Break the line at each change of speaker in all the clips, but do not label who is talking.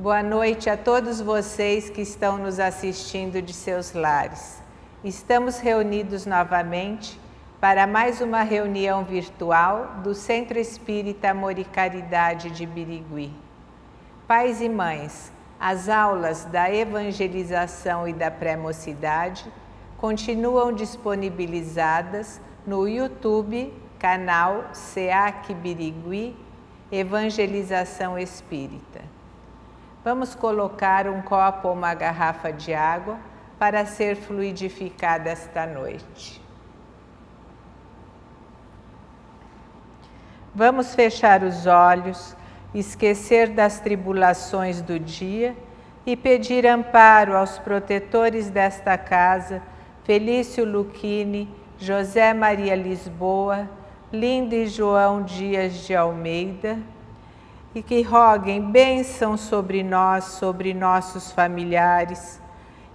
Boa noite a todos vocês que estão nos assistindo de seus lares. Estamos reunidos novamente para mais uma reunião virtual do Centro Espírita Amor e Caridade de Birigui. Pais e mães, as aulas da evangelização e da pré-mocidade continuam disponibilizadas no YouTube, canal SEAC Birigui, Evangelização Espírita. Vamos colocar um copo ou uma garrafa de água para ser fluidificada esta noite. Vamos fechar os olhos, esquecer das tribulações do dia e pedir amparo aos protetores desta casa, Felício Luchini, José Maria Lisboa, Linda e João Dias de Almeida, e que roguem bênção sobre nós, sobre nossos familiares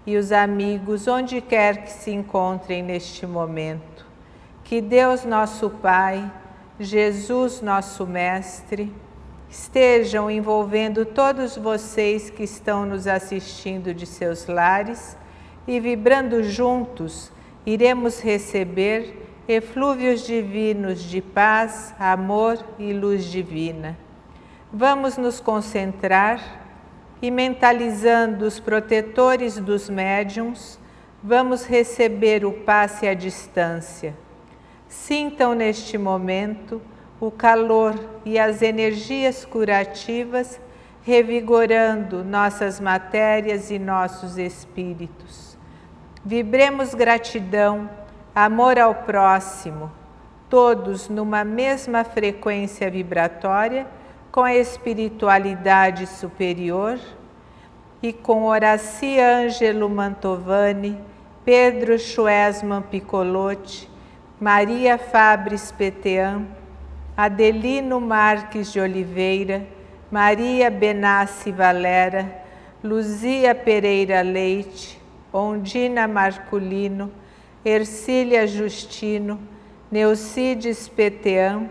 e os amigos, onde quer que se encontrem neste momento. Que Deus nosso Pai, Jesus nosso Mestre, estejam envolvendo todos vocês que estão nos assistindo de seus lares e vibrando juntos, iremos receber eflúvios divinos de paz, amor e luz divina. Vamos nos concentrar e, mentalizando os protetores dos médiuns, vamos receber o passe à distância. Sintam neste momento o calor e as energias curativas revigorando nossas matérias e nossos espíritos. Vibremos gratidão, amor ao próximo, todos numa mesma frequência vibratória, com a espiritualidade superior e com Horaci Ângelo Mantovani, Pedro Schwesman Piccolotti, Maria Fabris Petean, Adelino Marques de Oliveira, Maria Benassi Valera, Luzia Pereira Leite, Ondina Marculino, Ercília Justino, Neucides Petean,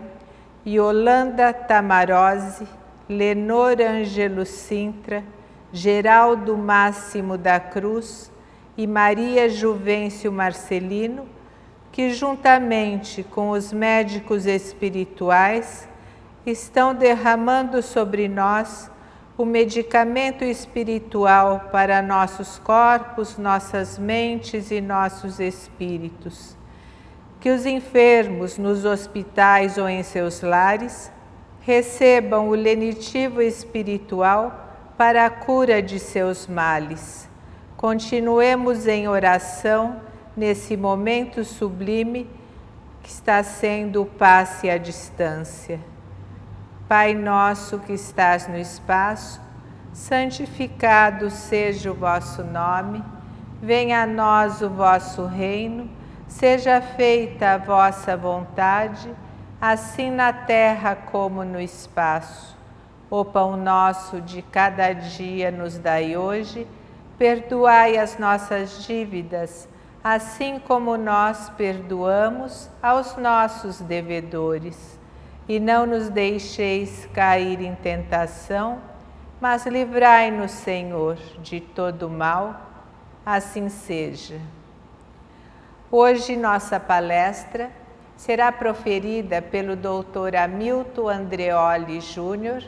Yolanda Tamarose, Lenor Ângelo Sintra, Geraldo Máximo da Cruz e Maria Juvencio Marcelino, que juntamente com os médicos espirituais estão derramando sobre nós o medicamento espiritual para nossos corpos, nossas mentes e nossos espíritos. Que os enfermos nos hospitais ou em seus lares recebam o lenitivo espiritual para a cura de seus males. Continuemos em oração nesse momento sublime que está sendo o passe à distância. Pai nosso que estás no espaço, santificado seja o vosso nome, venha a nós o vosso reino, seja feita a vossa vontade, assim na terra como no espaço. O pão nosso de cada dia nos dai hoje, perdoai as nossas dívidas, assim como nós perdoamos aos nossos devedores. E não nos deixeis cair em tentação, mas livrai-nos, Senhor, de todo mal, assim seja. Hoje nossa palestra será proferida pelo Dr. Hamilton Andreoli Júnior,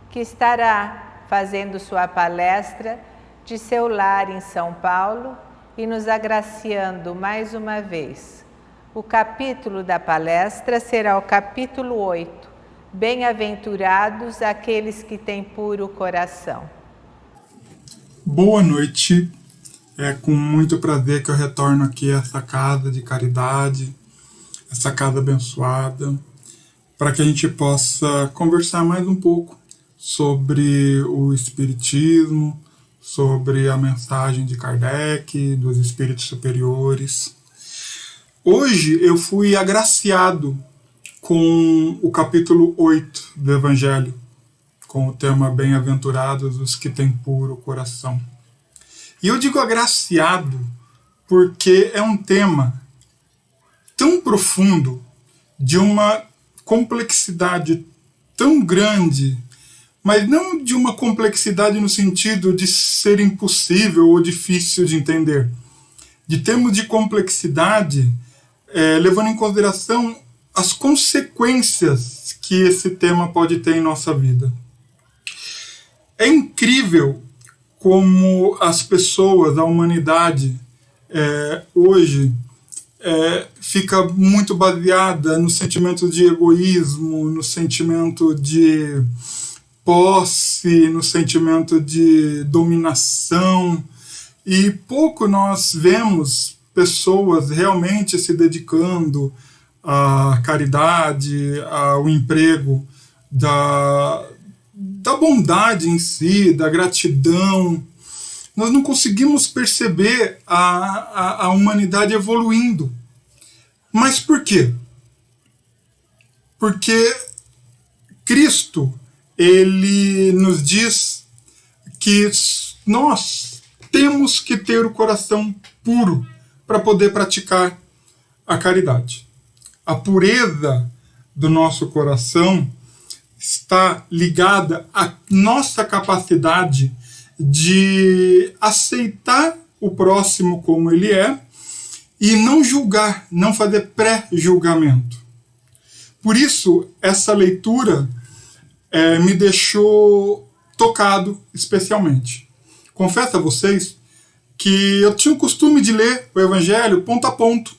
que estará fazendo sua palestra de seu lar em São Paulo e nos agraciando mais uma vez. O capítulo da palestra será o capítulo 8, Bem-aventurados aqueles que têm puro coração.
Boa noite. É com muito prazer que eu retorno aqui a essa casa de caridade, essa casa abençoada, para que a gente possa conversar mais um pouco sobre o Espiritismo, sobre a mensagem de Kardec, dos espíritos superiores. Hoje eu fui agraciado com o capítulo 8 do Evangelho, com o tema Bem-aventurados os que têm puro coração. E eu digo agraciado porque é um tema tão profundo, de uma complexidade tão grande, mas não de uma complexidade no sentido de ser impossível ou difícil de entender. De termos de complexidade, levando em consideração as consequências que esse tema pode ter em nossa vida. É incrível como as pessoas, a humanidade, hoje fica muito baseada no sentimento de egoísmo, no sentimento de posse, no sentimento de dominação, e pouco nós vemos pessoas realmente se dedicando à caridade, ao emprego da bondade em si, da gratidão. Nós não conseguimos perceber a humanidade evoluindo. Mas por quê? Porque Cristo, ele nos diz que nós temos que ter o coração puro para poder praticar a caridade. A pureza do nosso coração está ligada à nossa capacidade de aceitar o próximo como ele é e não julgar, não fazer pré-julgamento. Por isso, essa leitura me deixou tocado especialmente. Confesso a vocês que eu tinha o costume de ler o Evangelho ponto a ponto.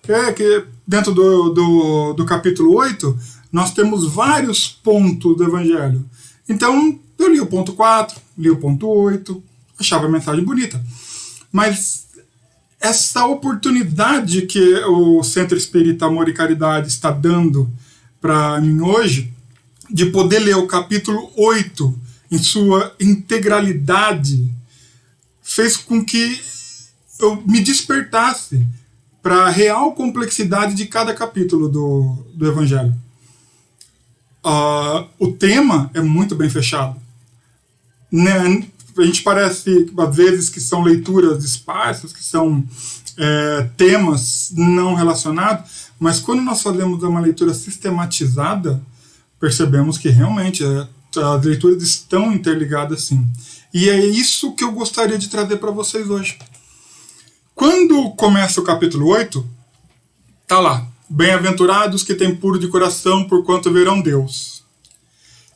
Que dentro do capítulo 8, nós temos vários pontos do Evangelho. Então, eu li o ponto 4, li o ponto 8, achava a mensagem bonita. Mas essa oportunidade que o Centro Espírita Amor e Caridade está dando para mim hoje, de poder ler o capítulo 8 em sua integralidade, fez com que eu me despertasse para a real complexidade de cada capítulo do Evangelho. O tema é muito bem fechado. Né? A gente parece, às vezes, que são leituras esparsas, que são temas não relacionados, mas quando nós fazemos uma leitura sistematizada, percebemos que realmente as leituras estão interligadas sim. E é isso que eu gostaria de trazer para vocês hoje. Quando começa o capítulo 8, tá lá: bem-aventurados que têm puro de coração, porquanto verão Deus.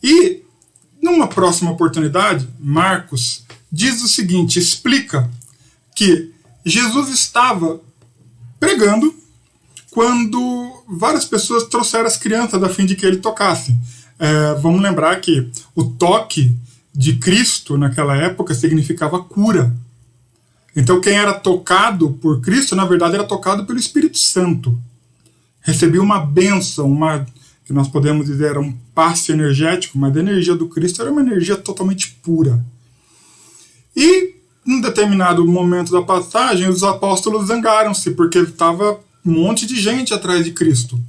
E, numa próxima oportunidade, Marcos diz o seguinte, explica que Jesus estava pregando quando várias pessoas trouxeram as crianças a fim de que ele tocasse. Vamos lembrar que o toque de Cristo naquela época significava cura. Então quem era tocado por Cristo, na verdade, era tocado pelo Espírito Santo. Recebia uma bênção, que nós podemos dizer era um passe energético, mas a energia do Cristo era uma energia totalmente pura. E, em determinado momento da passagem, os apóstolos zangaram-se, porque estava um monte de gente atrás de Cristo.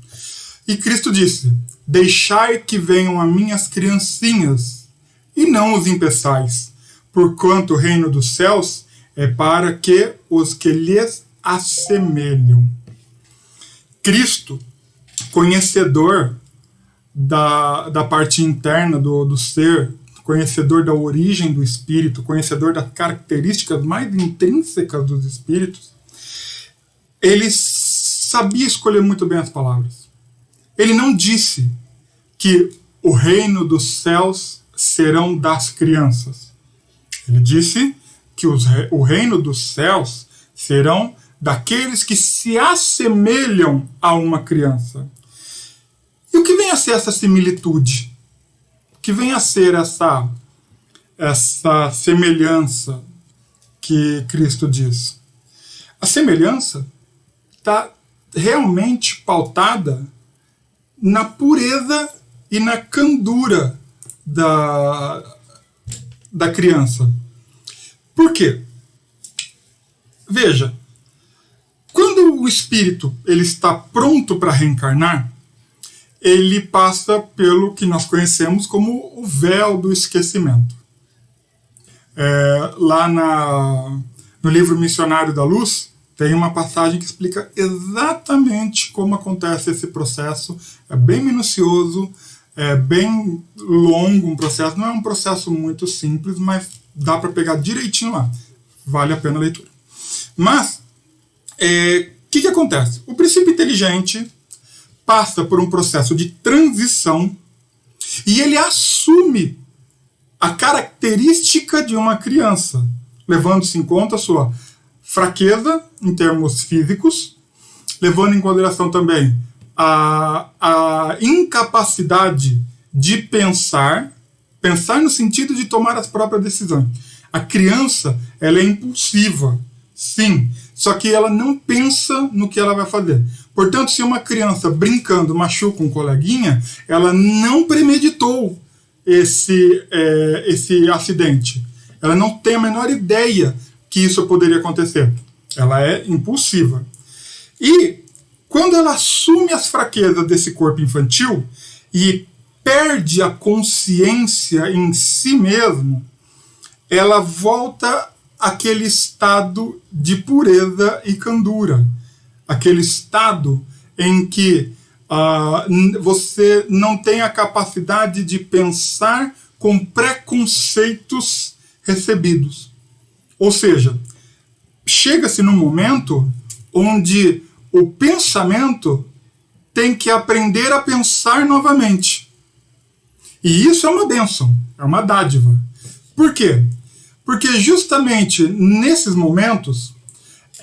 E Cristo disse: deixai que venham a mim as criancinhas, e não os impeçais, porquanto o reino dos céus é para que os que lhes assemelham. Cristo, conhecedor da parte interna do ser, conhecedor da origem do espírito, conhecedor das características mais intrínsecas dos espíritos, ele sabia escolher muito bem as palavras. Ele não disse que o reino dos céus serão das crianças. Ele disse que o reino dos céus serão daqueles que se assemelham a uma criança. E o que vem a ser essa similitude? O que vem a ser essa semelhança que Cristo diz? A semelhança está realmente pautada na pureza e na candura da criança. Por quê? Veja, quando o espírito ele está pronto para reencarnar, ele passa pelo que nós conhecemos como o véu do esquecimento. Lá no livro Missionário da Luz, tem uma passagem que explica exatamente como acontece esse processo. É bem minucioso, É bem longo um processo, não é um processo muito simples, mas dá para pegar direitinho lá. Vale a pena a leitura. Mas, o que acontece? O princípio inteligente passa por um processo de transição e ele assume a característica de uma criança, levando-se em conta a sua fraqueza em termos físicos, levando em consideração também a incapacidade de pensar no sentido de tomar as próprias decisões. A criança, ela é impulsiva, sim, só que ela não pensa no que ela vai fazer. Portanto, se uma criança brincando machuca um coleguinha, ela não premeditou esse acidente. Ela não tem a menor ideia que isso poderia acontecer. Ela é impulsiva. E quando ela assume as fraquezas desse corpo infantil e perde a consciência em si mesmo, ela volta àquele estado de pureza e candura. Aquele estado em que você não tem a capacidade de pensar com preconceitos recebidos. Ou seja, chega-se num momento onde o pensamento tem que aprender a pensar novamente. E isso é uma bênção, é uma dádiva. Por quê? Porque justamente nesses momentos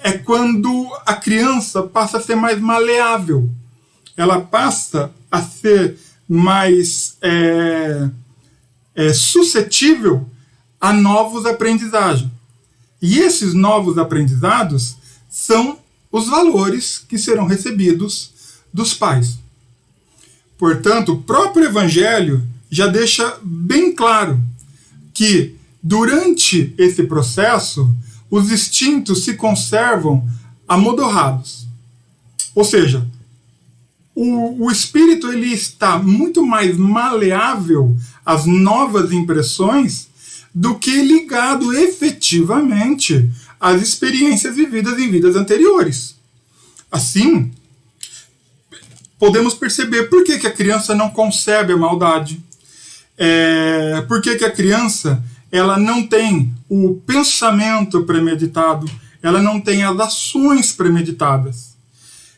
é quando a criança passa a ser mais maleável. Ela passa a ser mais suscetível a novos aprendizagens. E esses novos aprendizados são os valores que serão recebidos dos pais. Portanto, o próprio Evangelho já deixa bem claro que durante esse processo os instintos se conservam amodorrados. Ou seja, o espírito ele está muito mais maleável às novas impressões do que ligado efetivamente às experiências vividas em vidas anteriores. Assim, podemos perceber por que a criança não concebe a maldade, por que a criança ela não tem o pensamento premeditado, ela não tem as ações premeditadas.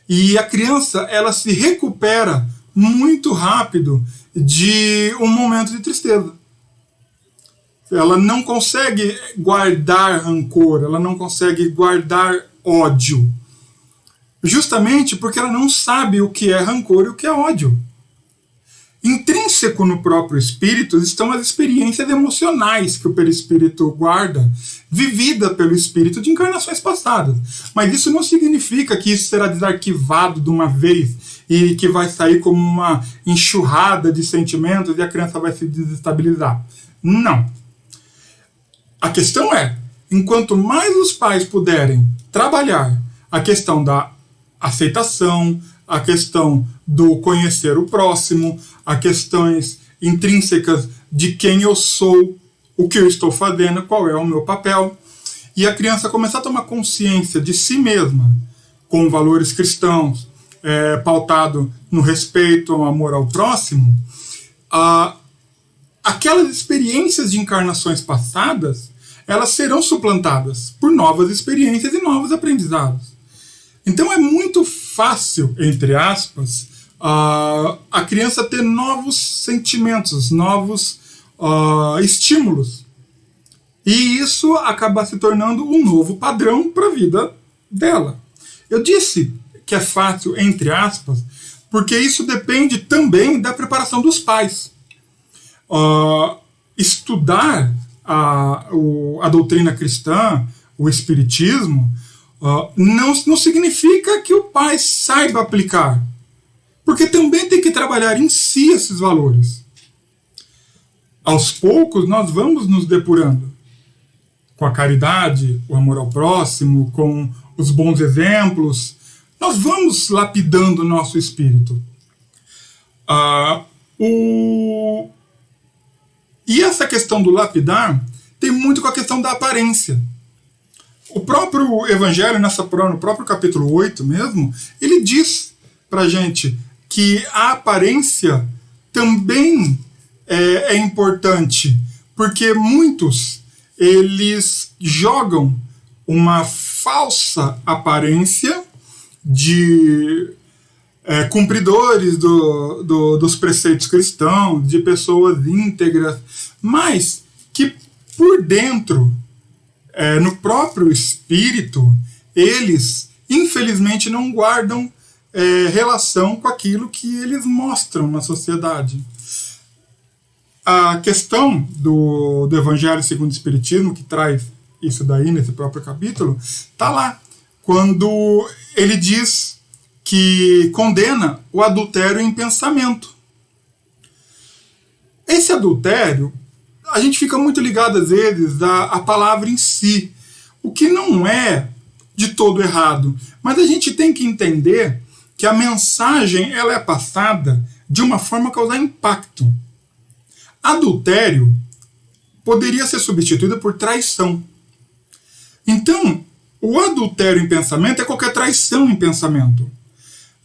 E a criança ela se recupera muito rápido de um momento de tristeza. Ela não consegue guardar rancor, ela não consegue guardar ódio. Justamente porque ela não sabe o que é rancor e o que é ódio. Intrínseco no próprio espírito estão as experiências emocionais que o perispírito guarda, vivida pelo espírito de encarnações passadas. Mas isso não significa que isso será desarquivado de uma vez e que vai sair como uma enxurrada de sentimentos e a criança vai se desestabilizar. Não. A questão é, enquanto mais os pais puderem trabalhar a questão da aceitação, a questão do conhecer o próximo, as questões intrínsecas de quem eu sou, o que eu estou fazendo, qual é o meu papel, e a criança começar a tomar consciência de si mesma, com valores cristãos, pautado no respeito, ao amor ao próximo, aquelas experiências de encarnações passadas, elas serão suplantadas por novas experiências e novos aprendizados. Então é muito fácil, entre aspas, a criança ter novos sentimentos, novos estímulos. E isso acaba se tornando um novo padrão para a vida dela. Eu disse que é fácil, entre aspas, porque isso depende também da preparação dos pais. Estudar a doutrina cristã, o espiritismo, não significa que o pai saiba aplicar, porque também tem que trabalhar em si esses valores. Aos poucos nós vamos nos depurando com a caridade, o amor ao próximo, com os bons exemplos, nós vamos lapidando o nosso espírito. E essa questão do lapidar tem muito com a questão da aparência. O próprio Evangelho, no próprio capítulo 8 mesmo, ele diz pra gente que a aparência também é importante, porque muitos, eles jogam uma falsa aparência de cumpridores dos preceitos cristãos, de pessoas íntegras, mas que por dentro, no próprio espírito, eles infelizmente não guardam relação com aquilo que eles mostram na sociedade. A questão do Evangelho segundo o Espiritismo, que traz isso daí nesse próprio capítulo, está lá, quando ele diz que condena o adultério em pensamento. Esse adultério, a gente fica muito ligado às vezes à palavra em si, o que não é de todo errado, mas a gente tem que entender que a mensagem ela é passada de uma forma a causar impacto. Adultério poderia ser substituído por traição. Então, o adultério em pensamento é qualquer traição em pensamento.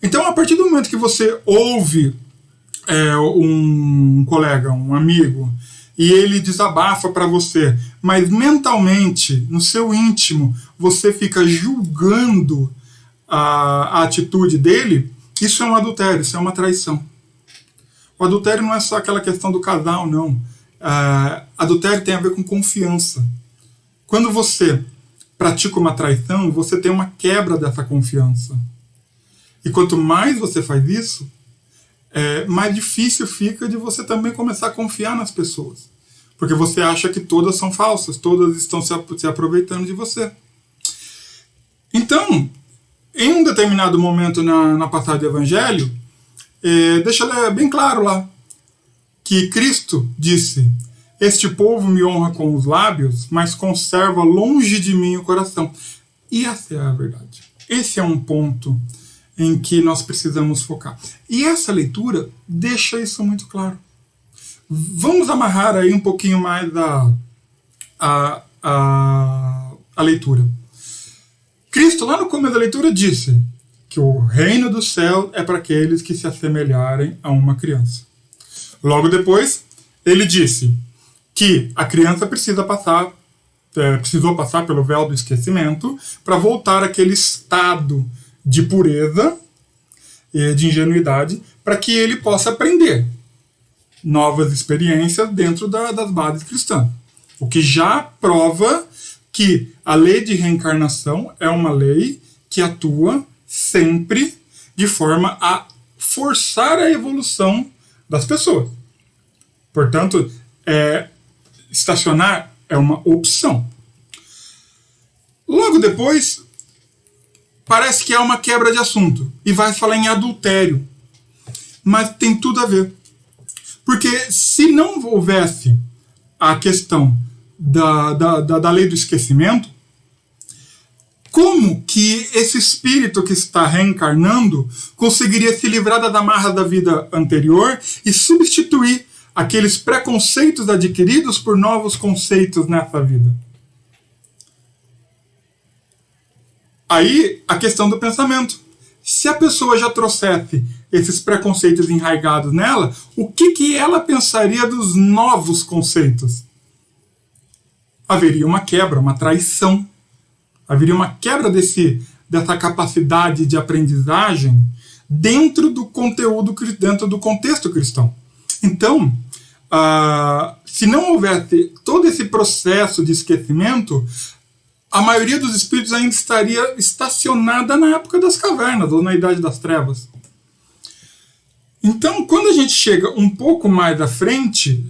Então, a partir do momento que você ouve um colega, um amigo, e ele desabafa para você, mas mentalmente, no seu íntimo, você fica julgando a atitude dele, isso é um adultério, isso é uma traição. O adultério não é só aquela questão do casal, não. Adultério tem a ver com confiança. Quando você pratica uma traição, você tem uma quebra dessa confiança. E quanto mais você faz isso, mais difícil fica de você também começar a confiar nas pessoas. Porque você acha que todas são falsas, todas estão se aproveitando de você. Então, em um determinado momento na passagem do Evangelho, deixa eu ler bem claro lá, que Cristo disse: este povo me honra com os lábios, mas conserva longe de mim o coração. E essa é a verdade. Esse é um ponto em que nós precisamos focar. E essa leitura deixa isso muito claro. Vamos amarrar aí um pouquinho mais a leitura. Cristo, lá no começo da leitura, disse que o reino do céu é para aqueles que se assemelharem a uma criança. Logo depois, ele disse que a criança precisou passar pelo véu do esquecimento para voltar àquele estado de pureza e de ingenuidade, para que ele possa aprender novas experiências dentro das bases cristãs. O que já prova que a lei de reencarnação é uma lei que atua sempre de forma a forçar a evolução das pessoas. Portanto, estacionar é uma opção. Logo depois, parece que é uma quebra de assunto e vai falar em adultério. Mas tem tudo a ver. Porque se não houvesse a questão da lei do esquecimento, como que esse espírito que está reencarnando conseguiria se livrar das amarras da vida anterior e substituir aqueles preconceitos adquiridos por novos conceitos nessa vida? Aí, a questão do pensamento. Se a pessoa já trouxesse esses preconceitos enraigados nela, o que ela pensaria dos novos conceitos? Haveria uma quebra, uma traição. Haveria uma quebra dessa capacidade de aprendizagem dentro do conteúdo, dentro do contexto cristão. Então, se não houvesse todo esse processo de esquecimento, a maioria dos espíritos ainda estaria estacionada na época das cavernas ou na Idade das Trevas. Então, quando a gente chega um pouco mais à frente,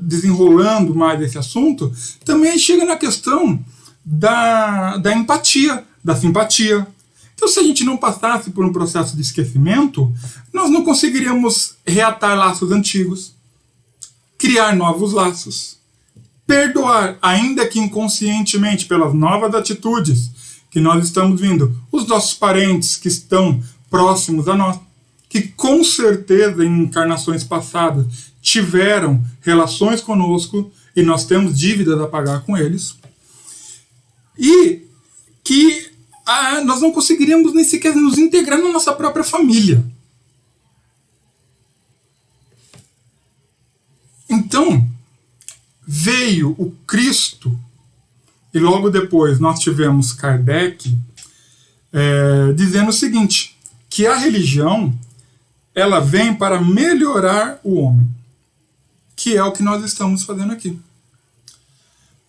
desenrolando mais esse assunto, também chega na questão da empatia, da simpatia. Então, se a gente não passasse por um processo de esquecimento, nós não conseguiríamos reatar laços antigos, criar novos laços, perdoar, ainda que inconscientemente, pelas novas atitudes que nós estamos vindo, os nossos parentes que estão próximos a nós, que com certeza em encarnações passadas tiveram relações conosco e nós temos dívidas a pagar com eles, e que nós não conseguiríamos nem sequer nos integrar na nossa própria família. Então, veio o Cristo, e logo depois nós tivemos Kardec dizendo o seguinte, que a religião ela vem para melhorar o homem, que é o que nós estamos fazendo aqui.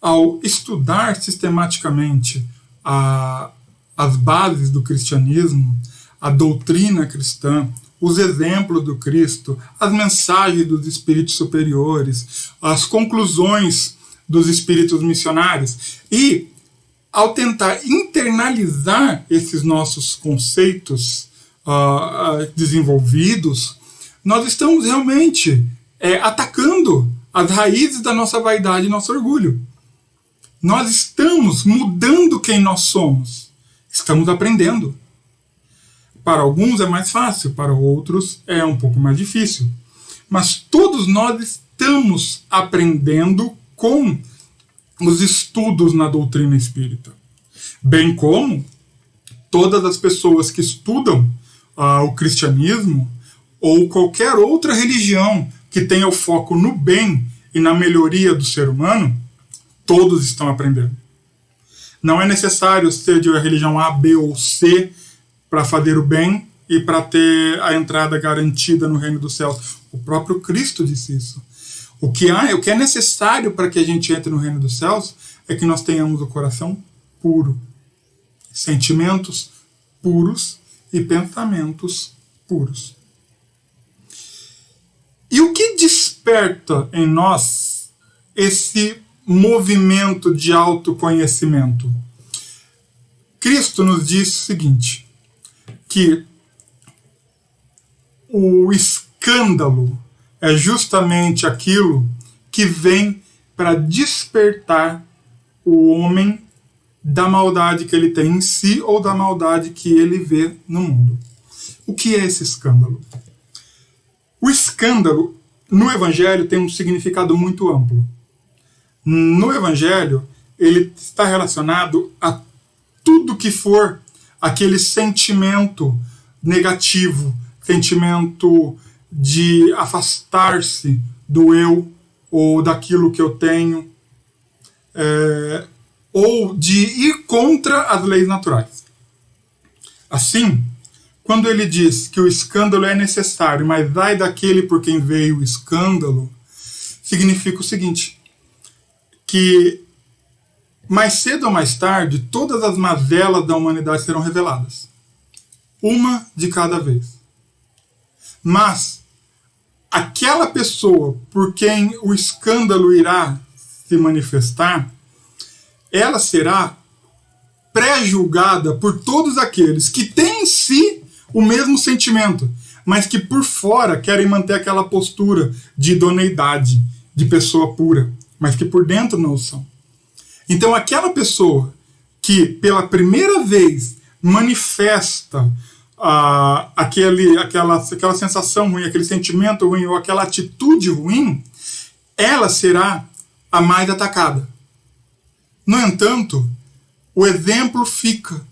Ao estudar sistematicamente as bases do cristianismo, a doutrina cristã, os exemplos do Cristo, as mensagens dos espíritos superiores, as conclusões dos espíritos missionários, e ao tentar internalizar esses nossos conceitos desenvolvidos, nós estamos realmente atacando as raízes da nossa vaidade e nosso orgulho. Nós estamos mudando quem nós somos. Estamos aprendendo. Para alguns é mais fácil, para outros é um pouco mais difícil. Mas todos nós estamos aprendendo com os estudos na doutrina espírita. Bem como todas as pessoas que estudam o cristianismo ou qualquer outra religião que tenha o foco no bem e na melhoria do ser humano, todos estão aprendendo. Não é necessário ser de uma religião A, B ou C para fazer o bem e para ter a entrada garantida no reino dos céus. O próprio Cristo disse isso. O que é necessário para que a gente entre no reino dos céus é que nós tenhamos o coração puro, sentimentos puros e pensamentos puros. E o que desperta em nós esse movimento de autoconhecimento? Cristo nos diz o seguinte, que o escândalo é justamente aquilo que vem para despertar o homem da maldade que ele tem em si ou da maldade que ele vê no mundo. O que é esse escândalo? O escândalo, no Evangelho, tem um significado muito amplo. No Evangelho, ele está relacionado a tudo que for aquele sentimento negativo, sentimento de afastar-se do eu ou daquilo que eu tenho, ou de ir contra as leis naturais. Assim, quando ele diz que o escândalo é necessário, mas ai daquele por quem veio o escândalo, significa o seguinte, que mais cedo ou mais tarde, todas as mazelas da humanidade serão reveladas. Uma de cada vez. Mas aquela pessoa por quem o escândalo irá se manifestar, ela será pré-julgada por todos aqueles que têm em si o mesmo sentimento, mas que por fora querem manter aquela postura de idoneidade, de pessoa pura, mas que por dentro não são. Então aquela pessoa que pela primeira vez manifesta aquela sensação ruim, aquele sentimento ruim ou aquela atitude ruim, ela será a mais atacada. No entanto, o exemplo fica.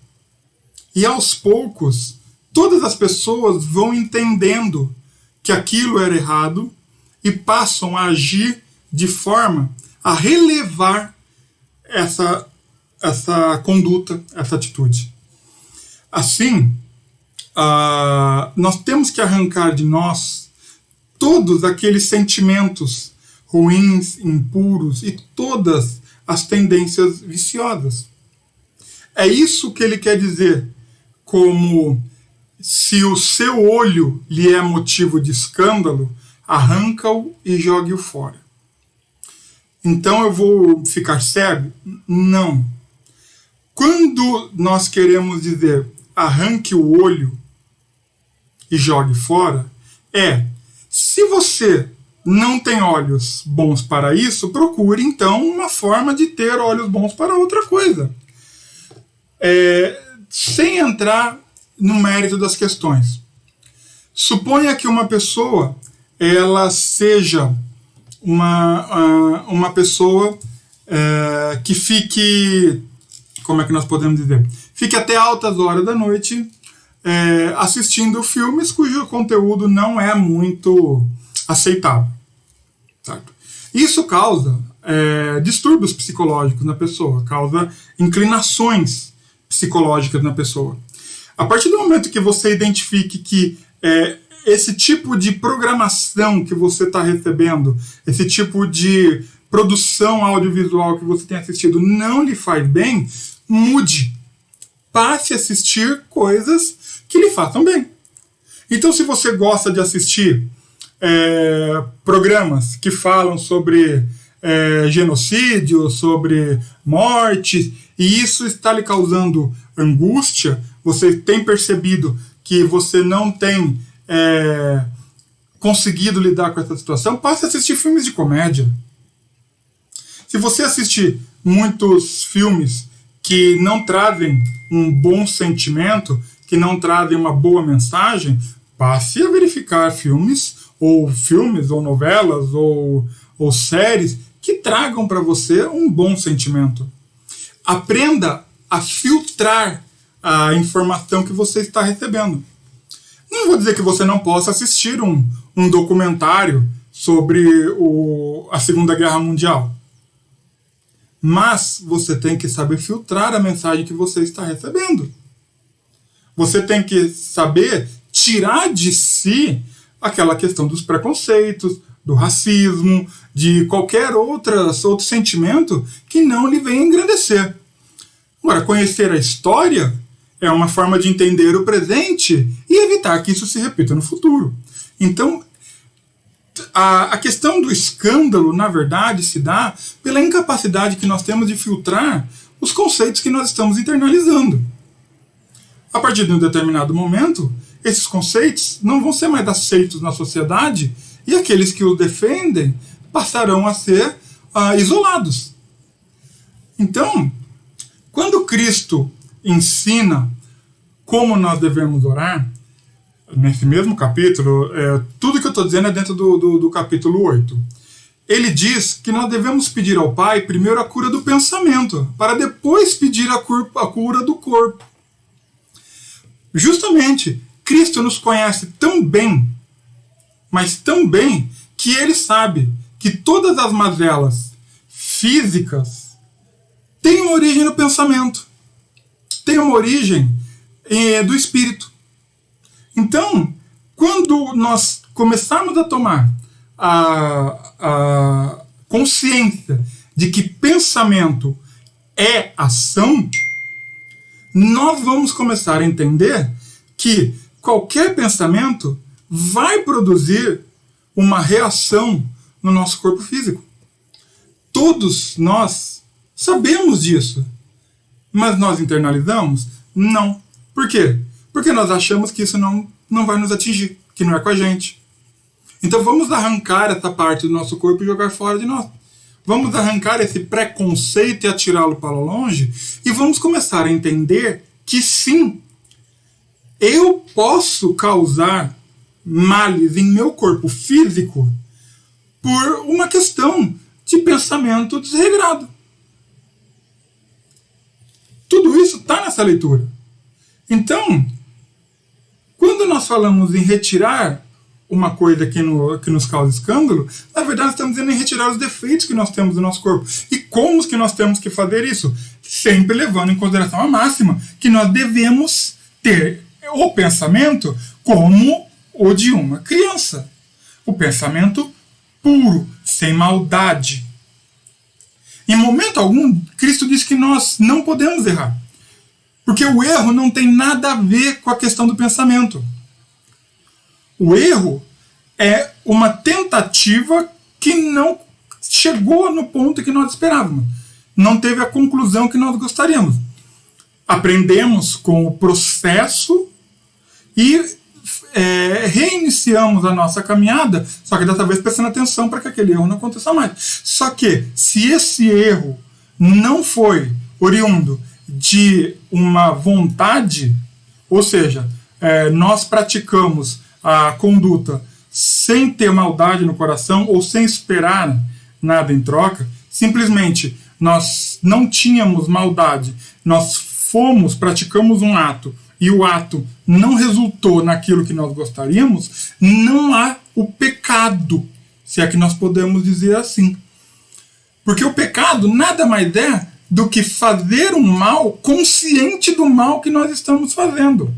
E aos poucos, todas as pessoas vão entendendo que aquilo era errado e passam a agir de forma a relevar essa conduta, essa atitude. Assim, nós temos que arrancar de nós todos aqueles sentimentos ruins, impuros e todas as tendências viciosas. É isso que ele quer dizer, como se o seu olho lhe é motivo de escândalo, arranca-o e jogue-o fora. Então eu vou ficar cego? Não. Quando nós queremos dizer arranque o olho e jogue fora, se você não tem olhos bons para isso, procure então uma forma de ter olhos bons para outra coisa. Sem entrar no mérito das questões. Suponha que uma pessoa ela seja uma pessoa que fique, como é que nós podemos dizer? Fique até altas horas da noite assistindo filmes cujo conteúdo não é muito aceitável. Certo? Isso causa distúrbios psicológicos na pessoa, causa inclinações psicológicas na pessoa. A partir do momento que você identifique que esse tipo de programação que você está recebendo, esse tipo de produção audiovisual que você tem assistido não lhe faz bem, mude. Passe a assistir coisas que lhe façam bem. Então, se você gosta de assistir programas que falam sobre genocídio, sobre morte, e isso está lhe causando angústia, você tem percebido que você não tem conseguido lidar com essa situação, passe a assistir filmes de comédia. Se você assistir muitos filmes que não trazem um bom sentimento, que não trazem uma boa mensagem, passe a verificar filmes ou novelas ou séries que tragam para você um bom sentimento. Aprenda a filtrar a informação que você está recebendo. Não vou dizer que você não possa assistir um documentário sobre a Segunda Guerra Mundial. Mas você tem que saber filtrar a mensagem que você está recebendo. Você tem que saber tirar de si aquela questão dos preconceitos, do racismo, de qualquer outro sentimento que não lhe venha engrandecer. Agora, conhecer a história é uma forma de entender o presente e evitar que isso se repita no futuro. Então, a questão do escândalo, na verdade, se dá pela incapacidade que nós temos de filtrar os conceitos que nós estamos internalizando. A partir de um determinado momento, esses conceitos não vão ser mais aceitos na sociedade e aqueles que os defendem passarão a ser isolados. Então, quando Cristo ensina como nós devemos orar, nesse mesmo capítulo, tudo que eu estou dizendo é dentro do capítulo 8. Ele diz que nós devemos pedir ao Pai primeiro a cura do pensamento, para depois pedir a cura do corpo. Justamente, Cristo nos conhece tão bem, mas tão bem, que ele sabe que todas as mazelas físicas têm uma origem no pensamento, têm uma origem do espírito. Então, quando nós começarmos a tomar a consciência de que pensamento é ação, nós vamos começar a entender que qualquer pensamento vai produzir uma reação no nosso corpo físico. Todos nós sabemos disso, mas nós internalizamos? Não. Por quê? Porque nós achamos que isso não vai nos atingir, que não é com a gente. Então vamos arrancar essa parte do nosso corpo e jogar fora de nós. Vamos arrancar esse preconceito e atirá-lo para longe e vamos começar a entender que sim, eu posso causar males em meu corpo físico por uma questão de pensamento desregrado. Tudo isso está nessa leitura. Então, quando nós falamos em retirar uma coisa que nos causa escândalo, na verdade estamos dizendo em retirar os defeitos que nós temos do nosso corpo. E como que nós temos que fazer isso? Sempre levando em consideração a máxima que nós devemos ter o pensamento como o de uma criança. O pensamento puro, sem maldade. Em momento algum, Cristo diz que nós não podemos errar. Porque o erro não tem nada a ver com a questão do pensamento. O erro é uma tentativa que não chegou no ponto que nós esperávamos. Não teve a conclusão que nós gostaríamos. Aprendemos com o processo e reiniciamos a nossa caminhada, só que dessa vez prestando atenção para que aquele erro não aconteça mais. Só que, se esse erro não foi oriundo de uma vontade, ou seja, nós praticamos a conduta sem ter maldade no coração ou sem esperar nada em troca, simplesmente nós não tínhamos maldade, nós praticamos um ato e o ato não resultou naquilo que nós gostaríamos, não há o pecado se é que nós podemos dizer assim. Porque o pecado nada mais é do que fazer um mal consciente do mal que nós estamos fazendo.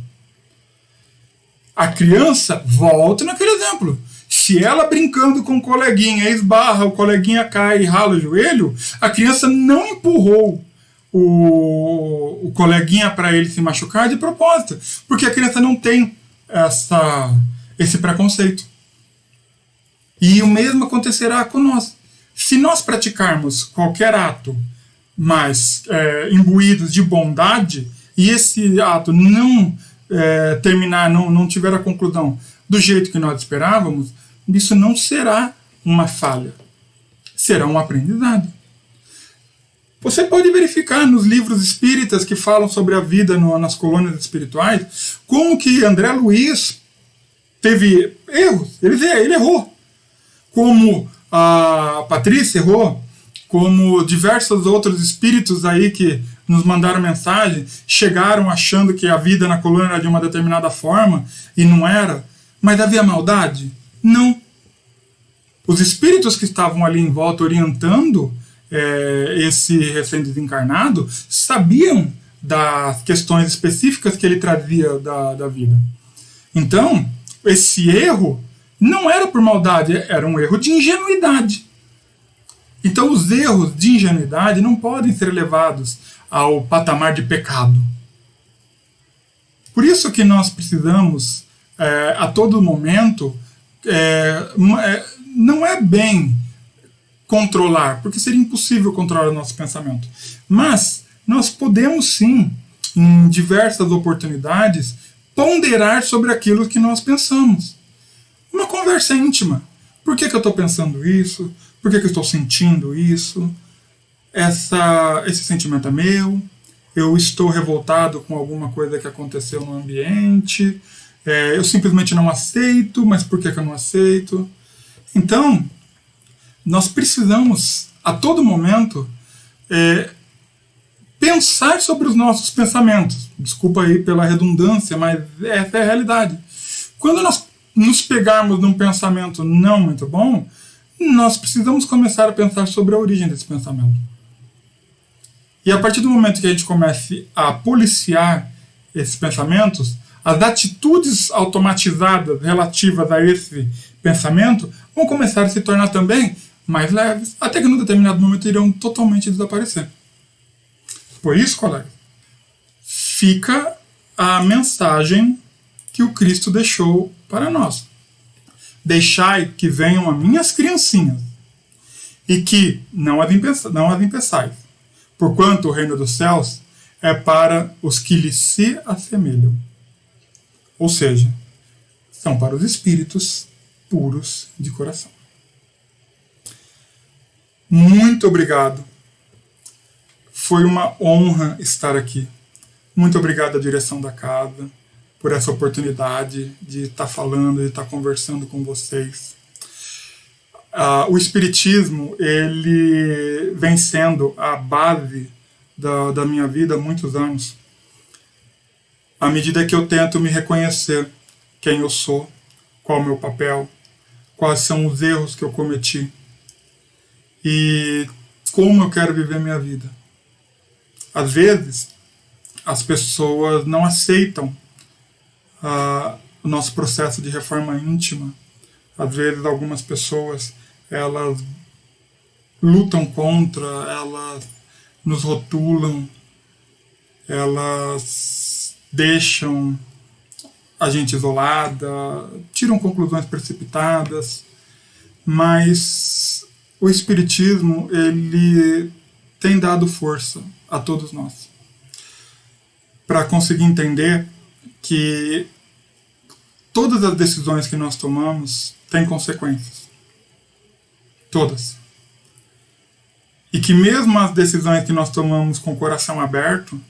A criança, volta naquele exemplo. Se ela brincando com o coleguinha esbarra, o coleguinha cai e rala o joelho, a criança não empurrou o coleguinha para ele se machucar de propósito. Porque a criança não tem esse preconceito. E o mesmo acontecerá com nós. Se nós praticarmos qualquer ato mais imbuídos de bondade, e esse ato não terminar, não tiver a conclusão do jeito que nós esperávamos, isso não será uma falha, será um aprendizado. Você pode verificar nos livros espíritas que falam sobre a vida nas colônias espirituais, como que André Luiz teve erros, ele errou, como a Patrícia errou, como diversos outros espíritos aí que nos mandaram mensagem, chegaram achando que a vida na colônia era de uma determinada forma, e não era. Mas havia maldade? Não. Os espíritos que estavam ali em volta orientando esse recém-desencarnado sabiam das questões específicas que ele trazia da vida. Então, esse erro não era por maldade, era um erro de ingenuidade. Então os erros de ingenuidade não podem ser levados ao patamar de pecado. Por isso que nós precisamos, a todo momento, não é bem controlar, porque seria impossível controlar o nosso pensamento. Mas nós podemos sim, em diversas oportunidades, ponderar sobre aquilo que nós pensamos. Uma conversa íntima. Por que eu estou pensando isso? Por que eu estou sentindo isso? Esse sentimento é meu? Eu estou revoltado com alguma coisa que aconteceu no ambiente? Eu simplesmente não aceito, mas por que eu não aceito? Então, nós precisamos, a todo momento, pensar sobre os nossos pensamentos. Desculpa aí pela redundância, mas essa é a realidade. Quando nós nos pegarmos num pensamento não muito bom, nós precisamos começar a pensar sobre a origem desse pensamento. E a partir do momento que a gente comece a policiar esses pensamentos, as atitudes automatizadas relativas a esse pensamento vão começar a se tornar também mais leves, até que num determinado momento irão totalmente desaparecer. Por isso, colega, fica a mensagem que o Cristo deixou para nós. Deixai que venham as minhas criancinhas, e que não as impeçais, porquanto o reino dos céus é para os que lhe se assemelham. Ou seja, são para os espíritos puros de coração. Muito obrigado. Foi uma honra estar aqui. Muito obrigado à direção da casa por essa oportunidade de estar falando, de estar conversando com vocês. O Espiritismo, ele vem sendo a base da minha vida há muitos anos. À medida que eu tento me reconhecer quem eu sou, qual é o meu papel, quais são os erros que eu cometi e como eu quero viver minha vida. Às vezes, as pessoas não aceitam o nosso processo de reforma íntima. Às vezes algumas pessoas elas lutam contra, elas nos rotulam, elas deixam a gente isolada, tiram conclusões precipitadas, mas o Espiritismo ele tem dado força a todos nós para conseguir entender que todas as decisões que nós tomamos têm consequências. Todas. E que mesmo as decisões que nós tomamos com o coração aberto,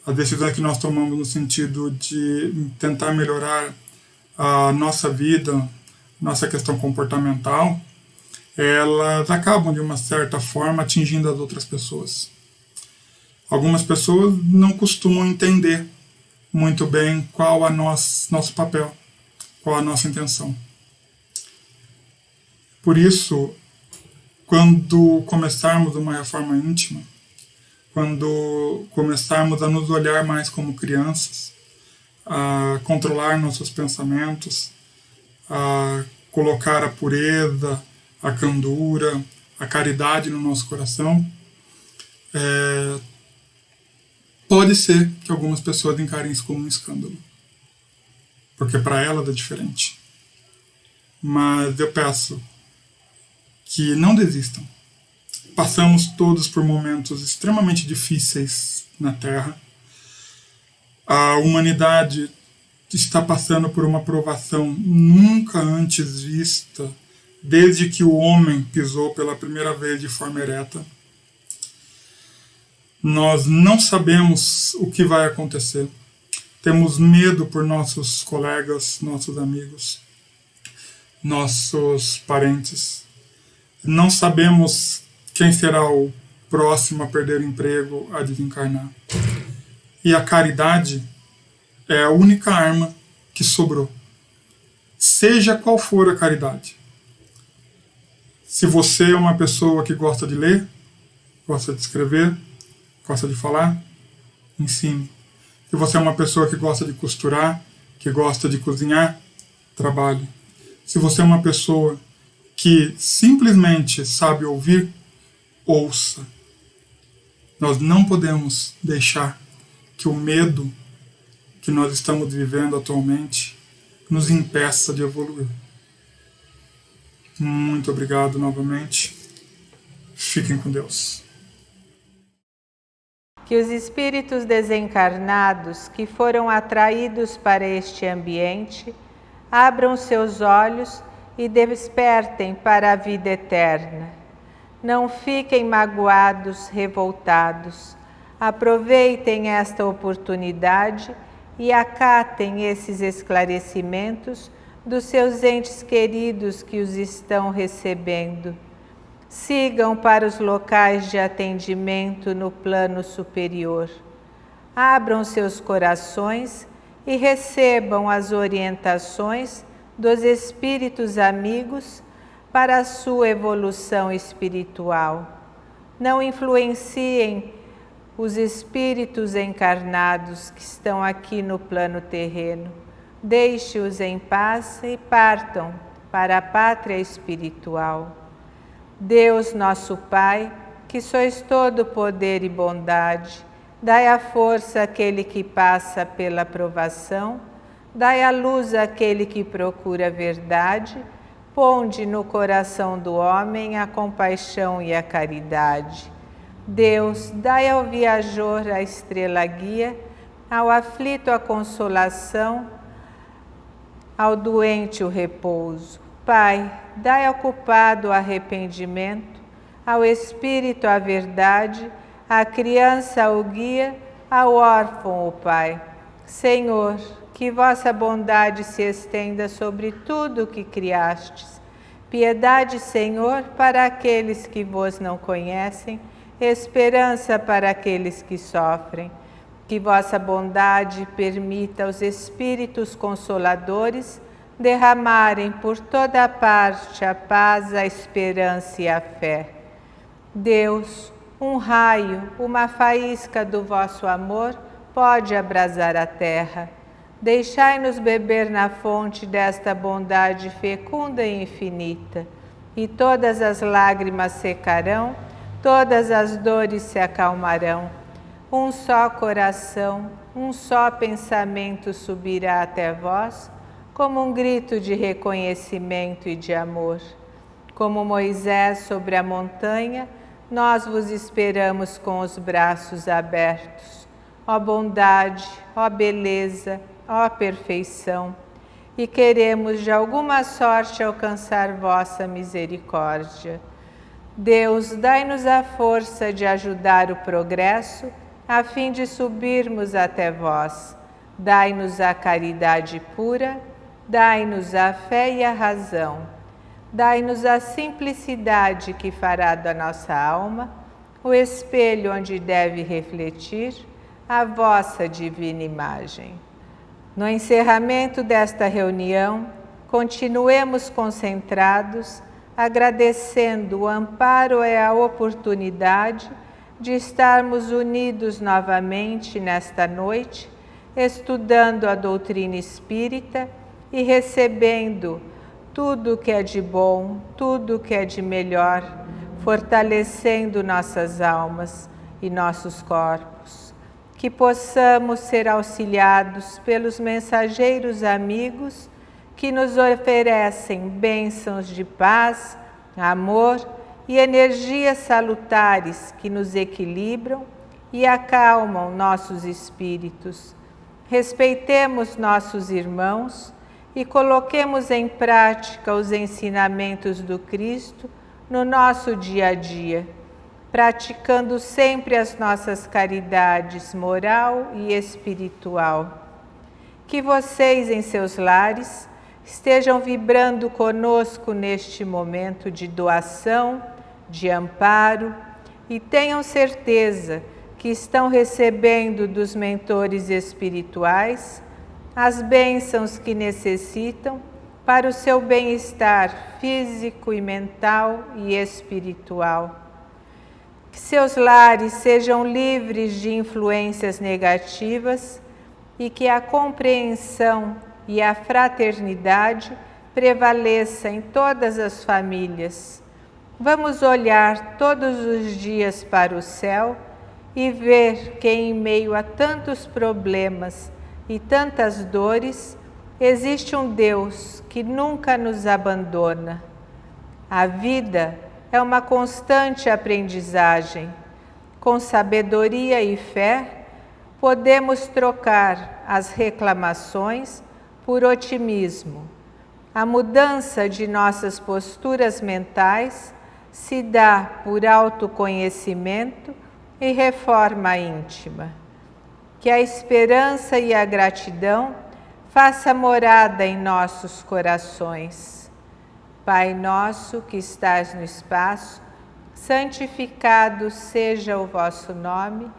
as decisões que nós tomamos no sentido de tentar melhorar a nossa vida, nossa questão comportamental, elas acabam de uma certa forma atingindo as outras pessoas. Algumas pessoas não costumam entender muito bem qual é nosso papel, qual a nossa intenção. Por isso, quando começarmos uma reforma íntima, quando começarmos a nos olhar mais como crianças, a controlar nossos pensamentos, a colocar a pureza, a candura, a caridade no nosso coração, pode ser que algumas pessoas encarem isso como um escândalo, porque para elas é diferente. Mas eu peço que não desistam. Passamos todos por momentos extremamente difíceis na Terra. A humanidade está passando por uma provação nunca antes vista, desde que o homem pisou pela primeira vez de forma ereta. Nós não sabemos o que vai acontecer. Temos medo por nossos colegas, nossos amigos, nossos parentes. Não sabemos quem será o próximo a perder o emprego, a desencarnar. E a caridade é a única arma que sobrou. Seja qual for a caridade. Se você é uma pessoa que gosta de ler, gosta de escrever, gosta de falar, ensine. Se você é uma pessoa que gosta de costurar, que gosta de cozinhar, trabalhe. Se você é uma pessoa que simplesmente sabe ouvir, ouça. Nós não podemos deixar que o medo que nós estamos vivendo atualmente nos impeça de evoluir. Muito obrigado novamente. Fiquem com Deus.
Que os espíritos desencarnados que foram atraídos para este ambiente abram seus olhos e despertem para a vida eterna. Não fiquem magoados, revoltados. Aproveitem esta oportunidade e acatem esses esclarecimentos dos seus entes queridos que os estão recebendo. Sigam para os locais de atendimento no plano superior. Abram seus corações e recebam as orientações dos espíritos amigos para a sua evolução espiritual. Não influenciem os espíritos encarnados que estão aqui no plano terreno. Deixe-os em paz e partam para a pátria espiritual. Deus, nosso Pai, que sois todo poder e bondade, dai a força àquele que passa pela provação, dai a luz àquele que procura a verdade, ponde no coração do homem a compaixão e a caridade. Deus, dai ao viajor a estrela guia, ao aflito a consolação, ao doente o repouso. Pai, dai ao culpado o arrependimento, ao espírito a verdade, à criança o guia, ao órfão o Pai. Senhor, que vossa bondade se estenda sobre tudo o que criastes. Piedade, Senhor, para aqueles que vos não conhecem, esperança para aqueles que sofrem. Que vossa bondade permita aos espíritos consoladores derramarem por toda parte a paz, a esperança e a fé. Deus, um raio, uma faísca do vosso amor pode abrasar a terra. Deixai-nos beber na fonte desta bondade fecunda e infinita, e todas as lágrimas secarão, todas as dores se acalmarão. Um só coração, um só pensamento subirá até vós, como um grito de reconhecimento e de amor. Como Moisés sobre a montanha, nós vos esperamos com os braços abertos. Ó bondade, ó beleza, ó perfeição, e queremos de alguma sorte alcançar vossa misericórdia. Deus, dai-nos a força de ajudar o progresso, a fim de subirmos até vós. Dai-nos a caridade pura, dai-nos a fé e a razão. Dai-nos a simplicidade que fará da nossa alma o espelho onde deve refletir a vossa divina imagem. No encerramento desta reunião, continuemos concentrados agradecendo o amparo e a oportunidade de estarmos unidos novamente nesta noite, estudando a doutrina espírita e recebendo tudo que é de bom, tudo que é de melhor, fortalecendo nossas almas e nossos corpos. Que possamos ser auxiliados pelos mensageiros amigos que nos oferecem bênçãos de paz, amor e energias salutares que nos equilibram e acalmam nossos espíritos. Respeitemos nossos irmãos e coloquemos em prática os ensinamentos do Cristo no nosso dia a dia, praticando sempre as nossas caridades moral e espiritual. Que vocês em seus lares estejam vibrando conosco neste momento de doação, de amparo, e tenham certeza que estão recebendo dos mentores espirituais as bênçãos que necessitam para o seu bem-estar físico e mental e espiritual. Que seus lares sejam livres de influências negativas e que a compreensão e a fraternidade prevaleça em todas as famílias. Vamos olhar todos os dias para o céu e ver que em meio a tantos problemas e tantas dores, existe um Deus que nunca nos abandona. A vida é uma constante aprendizagem. Com sabedoria e fé, podemos trocar as reclamações por otimismo. A mudança de nossas posturas mentais se dá por autoconhecimento e reforma íntima. Que a esperança e a gratidão faça morada em nossos corações. Pai nosso que estás no espaço, santificado seja o vosso nome,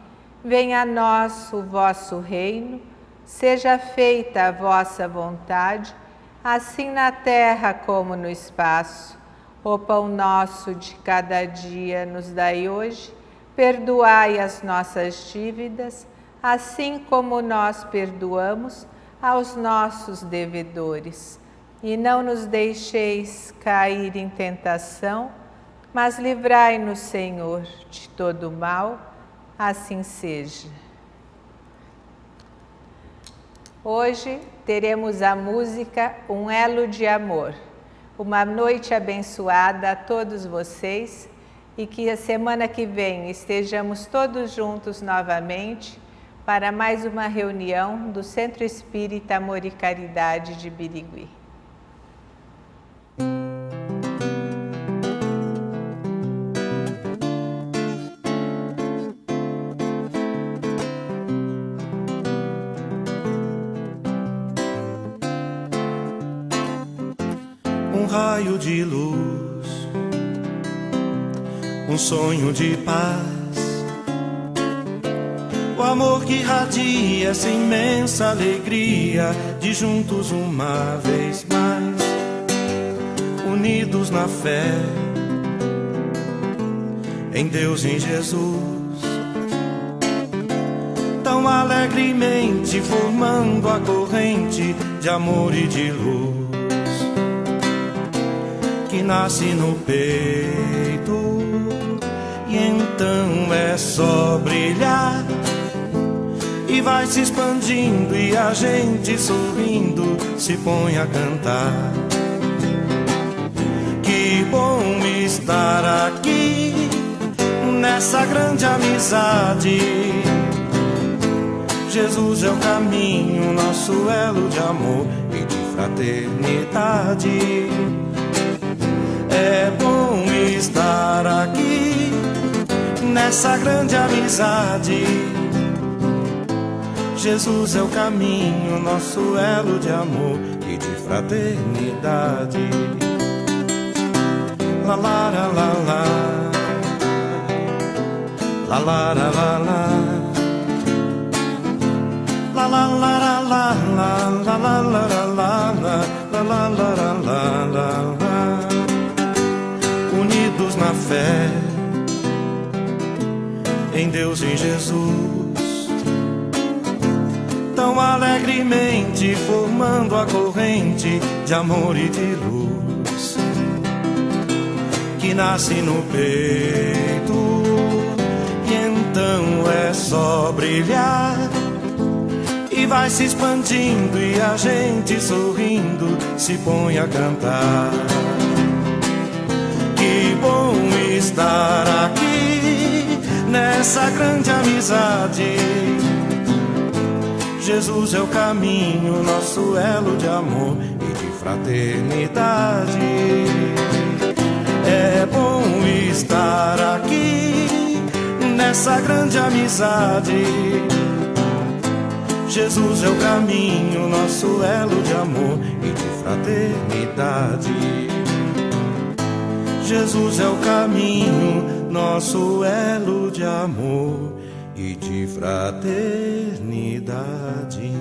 venha a nós o vosso reino, seja feita a vossa vontade, assim na terra como no espaço. O pão nosso de cada dia nos dai hoje, perdoai as nossas dívidas, assim como nós perdoamos aos nossos devedores. E não nos deixeis cair em tentação, mas livrai-nos, Senhor, de todo mal, assim seja. Hoje teremos a música Um Elo de Amor. Uma noite abençoada a todos vocês e que a semana que vem estejamos todos juntos novamente para mais uma reunião do Centro Espírita Amor e Caridade de Birigui.
Um raio de luz, um sonho de paz, o amor que irradia essa imensa alegria de juntos uma vez mais, unidos na fé, em Deus e em Jesus, tão alegremente formando a corrente de amor e de luz, que nasce no peito e então é só brilhar. E vai se expandindo e a gente sorrindo se põe a cantar. Que bom estar aqui nessa grande amizade. Jesus é o caminho, nosso elo de amor e de fraternidade. É bom estar aqui nessa grande amizade. Jesus é o caminho, nosso elo de amor e de fraternidade. La la la la la, la la la la la, la la la la la, la la la la la, la la la la la la. fé em Deus, em Jesus, tão alegremente formando a corrente de amor e de luz que nasce no peito, e então é só brilhar e vai se expandindo, e a gente sorrindo se põe a cantar. Que bom estar aqui nessa grande amizade. Jesus é o caminho, nosso elo de amor e de fraternidade. É bom estar aqui nessa grande amizade. Jesus é o caminho, nosso elo de amor e de fraternidade. Jesus é o caminho, nosso elo de amor e de fraternidade.